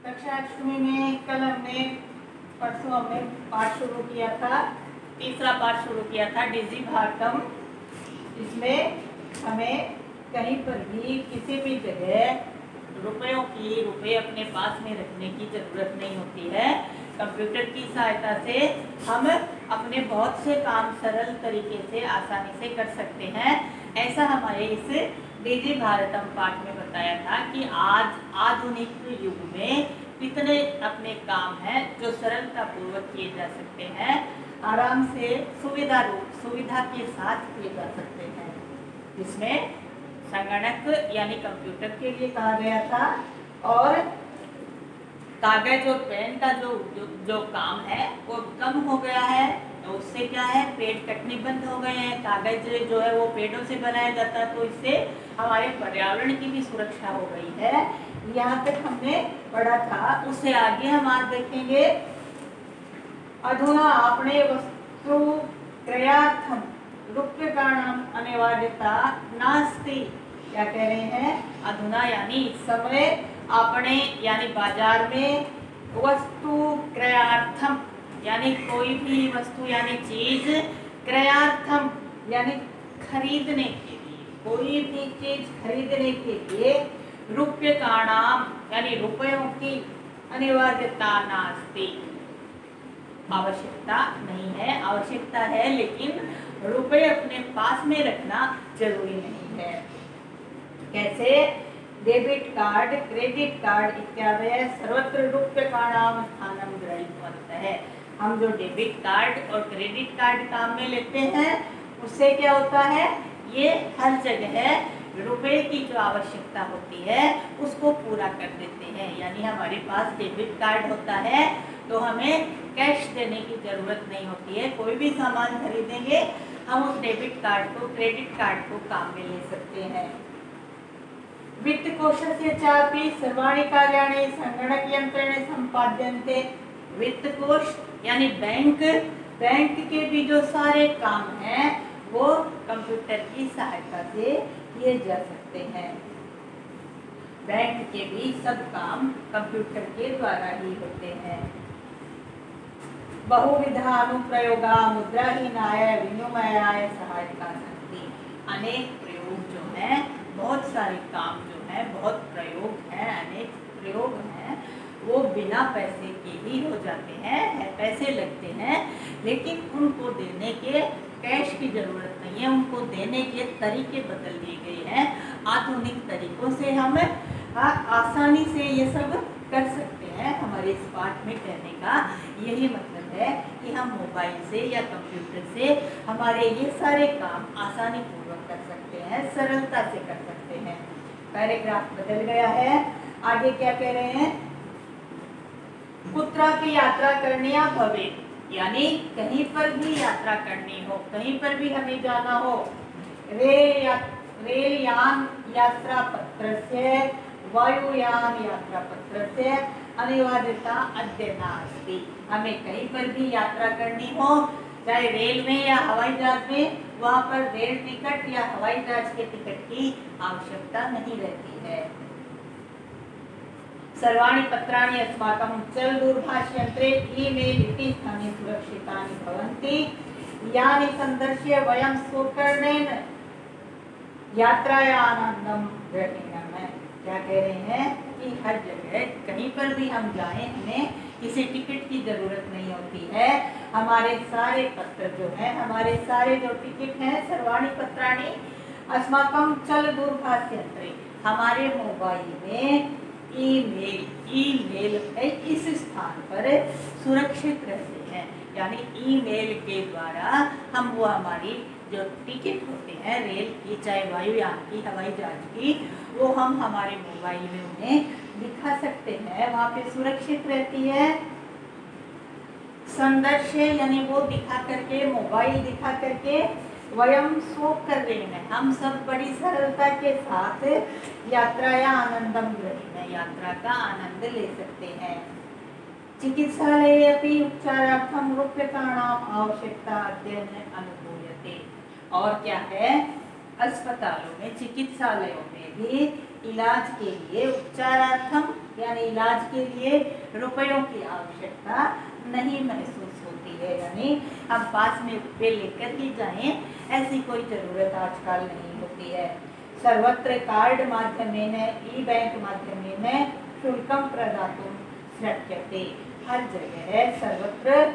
कक्षा अष्टमी में कल हमने परसों हमने पाठ शुरू किया था, तीसरा पाठ शुरू किया था डिजी भारतम। इसमें हमें कहीं पर भी किसी भी जगह रुपए अपने पास में रखने की ज़रूरत नहीं होती है। कंप्यूटर की सहायता से हम अपने बहुत से काम सरल तरीके से आसानी से कर सकते हैं। ऐसा हमारे इस डिजी भारतम पाठ में बताया था कि आज आधुनिक युग में कितने अपने काम हैं जो सरलतापूर्वक किए जा सकते हैं, आराम से सुविधा के साथ किए जा सकते हैं। इसमें संगणक यानी कंप्यूटर के लिए कहा गया था और कागज और पेन का जो काम है वो कम हो गया है। तो उससे क्या है, पेड़ कटने बंद हो गए हैं। कागज जो है वो पेड़ों से बनाया जाता है, तो इससे हमारे पर्यावरण की भी सुरक्षा हो गई है। यहाँ तक हमने पढ़ा था। उससे आगे हम आज देखेंगे अधुना आपने वस्तु क्रयार्थम रूप्यकाणाम अनिवार्यता नास्ति। क्या कह रहे हैं, अधुना यानी इस समय, आपने यानी बाजार में, वस्तु क्रयार्थम यानी कोई भी वस्तु यानी चीज, क्रयार्थम यानी खरीदने के लिए, कोई भी चीज खरीदने के लिए, रूप्यकाणाम यानी रुपयों की अनिवार्यता नास्ति, आवश्यकता नहीं है। आवश्यकता है लेकिन रुपए अपने पास में रखना जरूरी नहीं है। कैसे, डेबिट कार्ड, क्रेडिट कार्ड इत्यादि सर्वत्र रूप्यकाणाम स्थानम ग्रहीतवन्तः है। हम जो डेबिट कार्ड और क्रेडिट कार्ड काम में लेते हैं उससे क्या होता है, ये हर जगह रुपए की जो आवश्यकता होती है उसको पूरा कर देते हैं। यानी हमारे पास डेबिट कार्ड होता है तो हमें कैश देने की जरूरत नहीं होती है। कोई भी सामान खरीदेंगे हम उस डेबिट कार्ड को, क्रेडिट कार्ड को काम में ले सकते हैं। वित्तकोशस्य चापि सर्वाणि कार्याणि संगणक यंत्रेण संपाद्यन्ते। वित्तकोश यानी बैंक के भी जो सारे काम हैं वो कंप्यूटर की सहायता से किए जा सकते हैं। बैंक के भी सब काम कंप्यूटर के द्वारा ही होते हैं। बहुविधा अनुप्रयोगा मुद्राहीनाय विनिमयाय सहायता सन्ति। अनेक प्रयोग जो हैं, बहुत सारे काम जो हैं, बहुत प्रयोग हैं, अनेक प्रयोग हैं, वो बिना पैसे के ही हो जाते हैं। पैसे लगते हैं लेकिन उनको देने के कैश की जरूरत नहीं है, उनको देने के तरीके बदल दिए गए हैं। आधुनिक तरीकों से हम आसानी से ये सब कर सकते हैं। हमारे इस पाठ में कहने का यही मतलब है कि हम मोबाइल से या कंप्यूटर से हमारे ये सारे काम आसानी पूर्वक कर सकते हैं, सरलता से कर सकते हैं। पैराग्राफ बदल गया है। आगे क्या कह रहे हैं, कुत्रापि यात्रा करनीया भवेत्, यानी कहीं पर भी यात्रा करनी हो, कहीं पर भी हमें जाना हो, रेल यान यात्रा पत्रस्य, वायुयान यात्रा पत्रस्य अनिवार्यता अद्य नास्ति। हमें कहीं पर भी यात्रा करनी हो, चाहे रेल में या हवाई जहाज में, वहाँ पर रेल टिकट या हवाई जहाज के टिकट की आवश्यकता नहीं रहती है। सर्वाणि पत्राणि अस्माकं चल दूरभाषयंत्रे ईमेल इति स्थाने सुरक्षितानि भवन्ति, यानि संदर्श्य वयं स्वकर्णेन यात्राया आनंदम ग्रहीणाम। क्या कह रहे हैं कि हर जगह कहीं पर भी हम जाएं हमें किसी टिकट की जरूरत नहीं होती है। हमारे सारे पत्र जो हैं, हमारे सारे जो टिकट हैं, सर्वाणि पत्राणि अस्माकं चल दूरभाषयंत्रे, हमारे मोबाइल में ईमेल है इस स्थान पर सुरक्षित रहते हैं। यानी ईमेल के द्वारा हम वो हमारी जो टिकट होते हैं रेल की, चाहे वायुयान की, हवाई जहाज की, वो हम हमारे मोबाइल में उन्हें दिखा सकते हैं, वहाँ पे सुरक्षित रहती है। संदर्श्य यानी वो दिखा करके, मोबाइल दिखा करके, वयम स्वकर्णेन हम सब बड़ी सरलता के साथ यात्राया आनंदम ग्रहीणाम, यात्रा का आनंद ले सकते हैं। चिकित्सालये अपि उपचारार्थम रूप्यकाणाम आवश्यकता अध्ययन अनुभूयते। और क्या है, अस्पतालों में, चिकित्सालयों में भी इलाज के लिए उपचारार्थम यानी इलाज के लिए रुपयों की आवश्यकता नहीं महसूस होती है, यानी हम पास में रुपये लेकर ही जाएं ऐसी कोई ज़रूरत आजकल नहीं होती है। सर्वत्र कार्ड माध्यमेन ई बैंक माध्यमेन शुल्कम प्रदातुं शक्यते। हर जगह सर्वत्र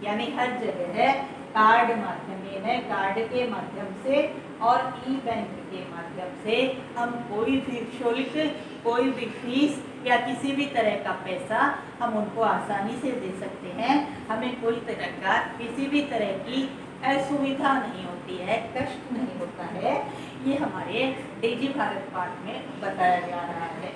यानी हर जगह कार्ड माध्यमेन कार्ड के माध्यम से और ई बैंक के माध्यम से हम कोई भी शुल्क, कोई भी फीस या किसी भी तरह का पैसा हम उनको आसानी से दे सकते हैं। हमें कोई तरह का किसी भी तरह की असुविधा नहीं होती है, कष्ट नहीं होता है। ये हमारे डिजी भारत पाठ में बताया जा रहा है।